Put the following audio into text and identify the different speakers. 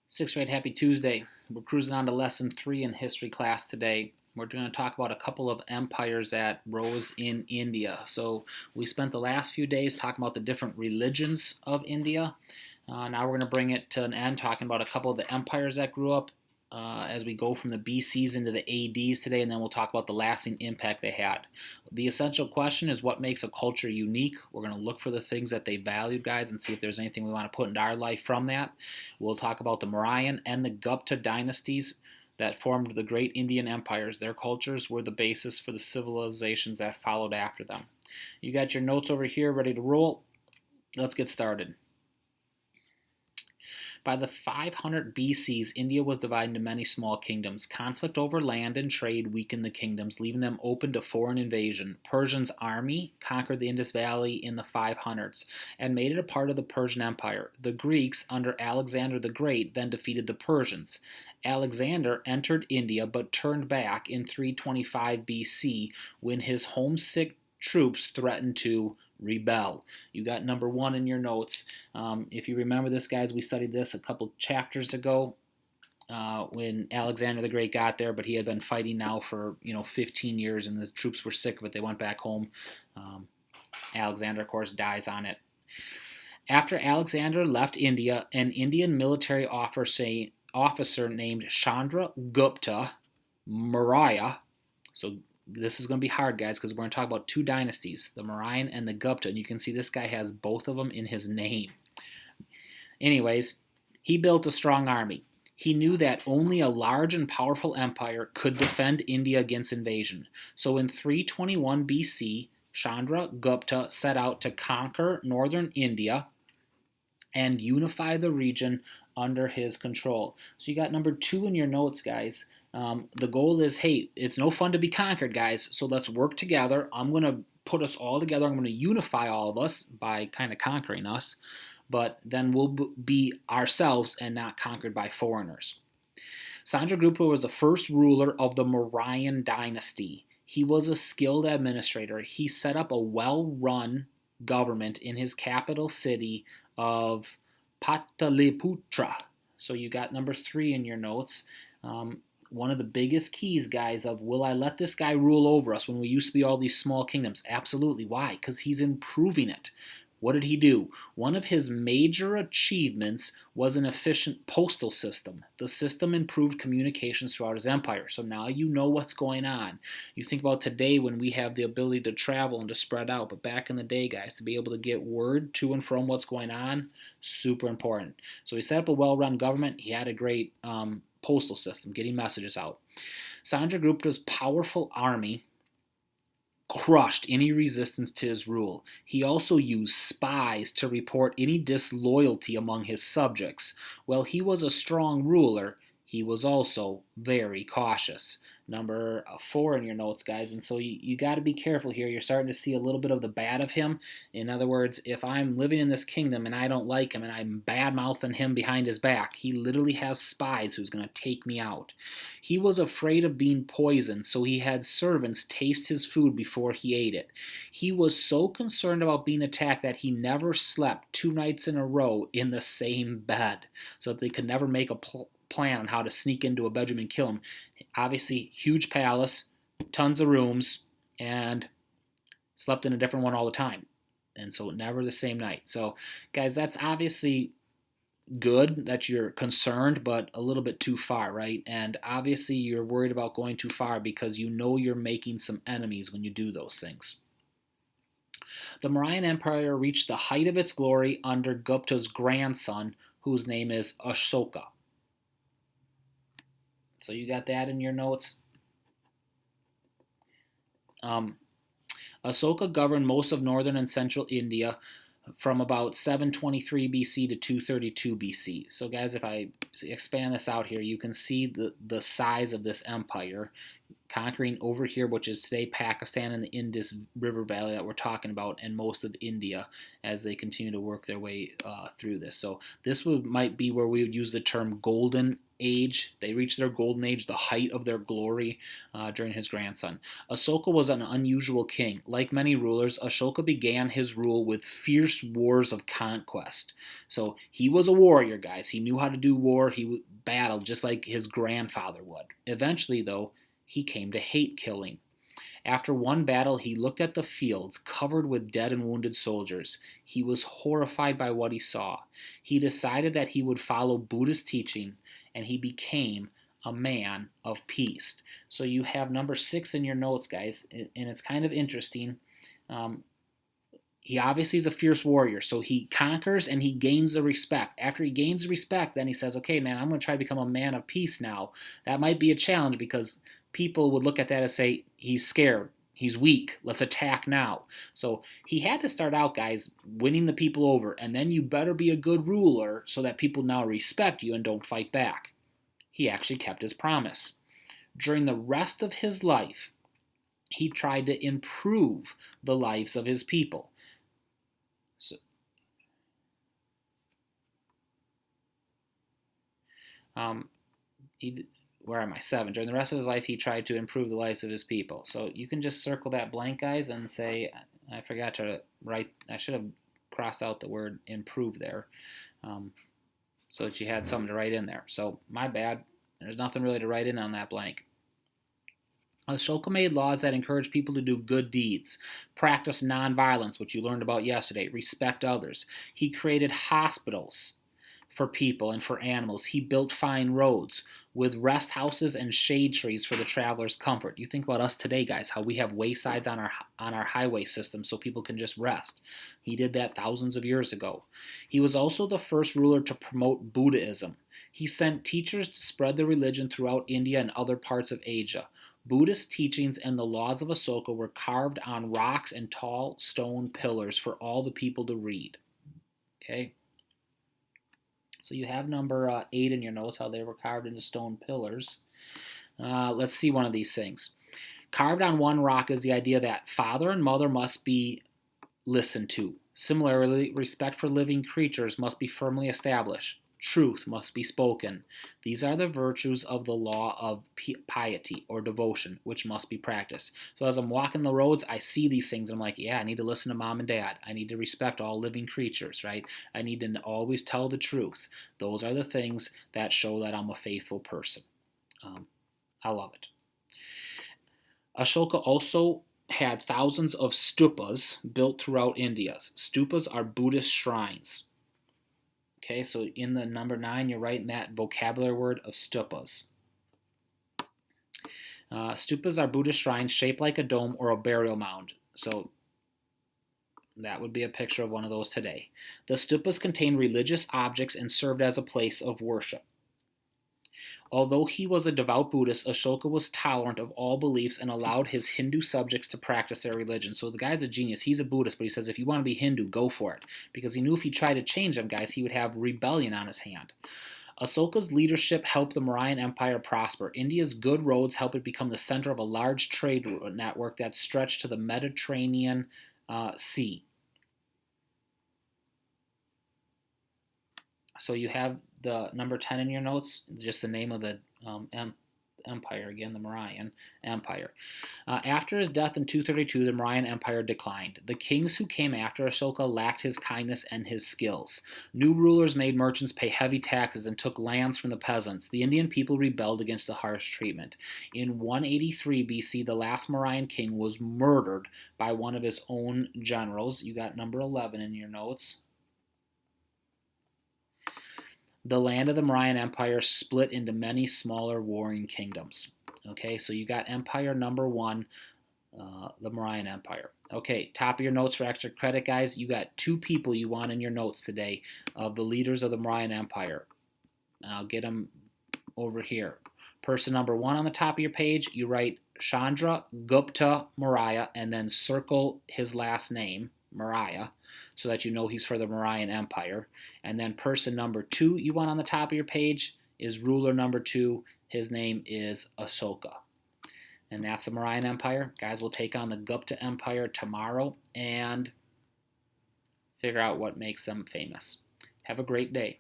Speaker 1: Sixth grade, happy Tuesday. We're cruising on to lesson 3 in history class today. We're going to talk about a couple of empires that rose in India. So, we spent the last few days talking about the different religions of India. Now, we're going to bring it to an end, talking about a couple of the empires that grew up as we go from the BCs into the ADs today, and then we'll talk about the lasting impact they had. The essential question is what makes a culture unique. We're going to look for the things that they valued, guys, and see if there's anything we want to put into our life from that. We'll talk about the Mauryan and the Gupta dynasties that formed the great Indian empires. Their cultures were the basis for the civilizations that followed after them. You got your notes over here ready to roll? Let's get started. By the 500 BCs, India was divided into many small kingdoms. Conflict over land and trade weakened the kingdoms, leaving them open to foreign invasion. Persian's army conquered the Indus Valley in the 500s and made it a part of the Persian Empire. The Greeks, under Alexander the Great, then defeated the Persians. Alexander entered India but turned back in 325 BC when his homesick troops threatened to rebel. You got number 1 in your notes. If you remember this, guys, we studied this a couple chapters ago when Alexander the Great got there, but he had been fighting now for 15 years, and the troops were sick of it. They went back home. Alexander, of course, dies on it. After Alexander left India, an Indian military officer named Chandragupta Maurya, so this is going to be hard, guys, because we're going to talk about 2 dynasties, the Mauryan and the Gupta, and you can see this guy has both of them in his name. Anyways, he built a strong army. He knew that only a large and powerful empire could defend India against invasion. So in 321 BC, Chandragupta set out to conquer northern India and unify the region under his control. So you got number 2 in your notes, guys. The goal is, hey, it's no fun to be conquered, guys, so let's work together. I'm going to put us all together. I'm going to unify all of us by kind of conquering us, but then we'll be ourselves and not conquered by foreigners. Chandragupta was the first ruler of the Mauryan dynasty. He was a skilled administrator. He set up a well-run government in his capital city of Pataliputra. So you got number 3 in your notes. One of the biggest keys, guys, of will I let this guy rule over us when we used to be all these small kingdoms? Absolutely. Why? Because he's improving it. What did he do? One of his major achievements was an efficient postal system. The system improved communications throughout his empire. So now you know what's going on. You think about today when we have the ability to travel and to spread out, but back in the day, guys, to be able to get word to and from what's going on, super important. So he set up a well-run government. He had a great postal system, getting messages out. Chandragupta's powerful army crushed any resistance to his rule. He also used spies to report any disloyalty among his subjects. While he was a strong ruler, he was also very cautious. Number 4 in your notes, guys. And so you got to be careful here. You're starting to see a little bit of the bad of him. In other words, if I'm living in this kingdom and I don't like him and I'm bad-mouthing him behind his back, he literally has spies who's going to take me out. He was afraid of being poisoned, so he had servants taste his food before he ate it. He was so concerned about being attacked that he never slept 2 nights in a row in the same bed, so that they could never make a plan on how to sneak into a bedroom and kill him. Obviously, huge palace, tons of rooms, and slept in a different one all the time. And so never the same night. So, guys, that's obviously good that you're concerned, but a little bit too far, right? And obviously you're worried about going too far because you know you're making some enemies when you do those things. The Mauryan Empire reached the height of its glory under Gupta's grandson, whose name is Ashoka. So you got that in your notes. Ashoka governed most of northern and central India from about 723 BC to 232 BC. So guys, if I expand this out here, you can see the size of this empire. conquering over here, which is today Pakistan and the Indus River Valley that we're talking about, and most of India as they continue to work their way through this. So this might be where we would use the term golden age. They reached their golden age, the height of their glory during his grandson. Asoka was an unusual king. Like many rulers, Ashoka began his rule with fierce wars of conquest. So he was a warrior, guys. He knew how to do war. He battled just like his grandfather would. Eventually, though, he came to hate killing. After one battle, he looked at the fields covered with dead and wounded soldiers. He was horrified by what he saw. He decided that he would follow Buddhist teaching, and he became a man of peace. So you have number 6 in your notes, guys, and it's kind of interesting. He obviously is a fierce warrior, so he conquers and he gains the respect. After he gains the respect, then he says, okay, man, I'm going to try to become a man of peace now. That might be a challenge because people would look at that and say, he's scared, he's weak, let's attack now. So he had to start out, guys, winning the people over, and then you better be a good ruler so that people now respect you and don't fight back. He actually kept his promise. During the rest of his life, he tried to improve the lives of his people. So, where am I? 7. During the rest of his life, he tried to improve the lives of his people. So you can just circle that blank, guys, and say, I forgot to write, I should have crossed out the word improve there, so that you had something to write in there. So my bad. There's nothing really to write in on that blank. Ashoka made laws that encourage people to do good deeds, practice nonviolence, which you learned about yesterday, respect others. He created hospitals for people and for animals. He built fine roads with rest houses and shade trees for the traveler's comfort. You think about us today, guys, how we have waysides on our highway system so people can just rest. He did that thousands of years ago. He was also the first ruler to promote Buddhism. He sent teachers to spread the religion throughout India and other parts of Asia. Buddhist teachings and the laws of Asoka were carved on rocks and tall stone pillars for all the people to read. Okay? So you have number 8 in your notes, how they were carved into stone pillars. Let's see one of these things. Carved on one rock is the idea that father and mother must be listened to. Similarly, respect for living creatures must be firmly established. Truth must be spoken. These are the virtues of the law of piety or devotion, which must be practiced. So as I'm walking the roads, I see these things, and I'm like, yeah, I need to listen to mom and dad. I need to respect all living creatures, right? I need to always tell the truth. Those are the things that show that I'm a faithful person. I love it. Ashoka also had thousands of stupas built throughout India. Stupas are Buddhist shrines. Okay, so in the number 9, you're writing that vocabulary word of stupas. Stupas are Buddhist shrines shaped like a dome or a burial mound. So that would be a picture of one of those today. The stupas contained religious objects and served as a place of worship. Although he was a devout Buddhist, Ashoka was tolerant of all beliefs and allowed his Hindu subjects to practice their religion. So the guy's a genius. He's a Buddhist, but he says if you want to be Hindu, go for it. Because he knew if he tried to change them, guys, he would have rebellion on his hand. Asoka's leadership helped the Mauryan Empire prosper. India's good roads helped it become the center of a large trade network that stretched to the Mediterranean Sea. So you have the number 10 in your notes, just the name of the empire, again, the Mauryan Empire. After his death in 232, the Mauryan Empire declined. The kings who came after Ashoka lacked his kindness and his skills. New rulers made merchants pay heavy taxes and took lands from the peasants. The Indian people rebelled against the harsh treatment. In 183 BC, the last Mauryan king was murdered by one of his own generals. You got number 11 in your notes. The land of the Mauryan Empire split into many smaller warring kingdoms. Okay, so you got empire number 1, the Mauryan Empire. Okay, top of your notes for extra credit, guys. You got 2 people you want in your notes today of the leaders of the Mauryan Empire. I'll get them over here. Person number 1 on the top of your page, you write Chandra Gupta Maurya and then circle his last name, Maurya, so that you know he's for the Mauryan Empire. And then person number 2 you want on the top of your page is ruler number 2. His name is Asoka. And that's the Mauryan Empire. Guys, will take on the Gupta Empire tomorrow and figure out what makes them famous. Have a great day.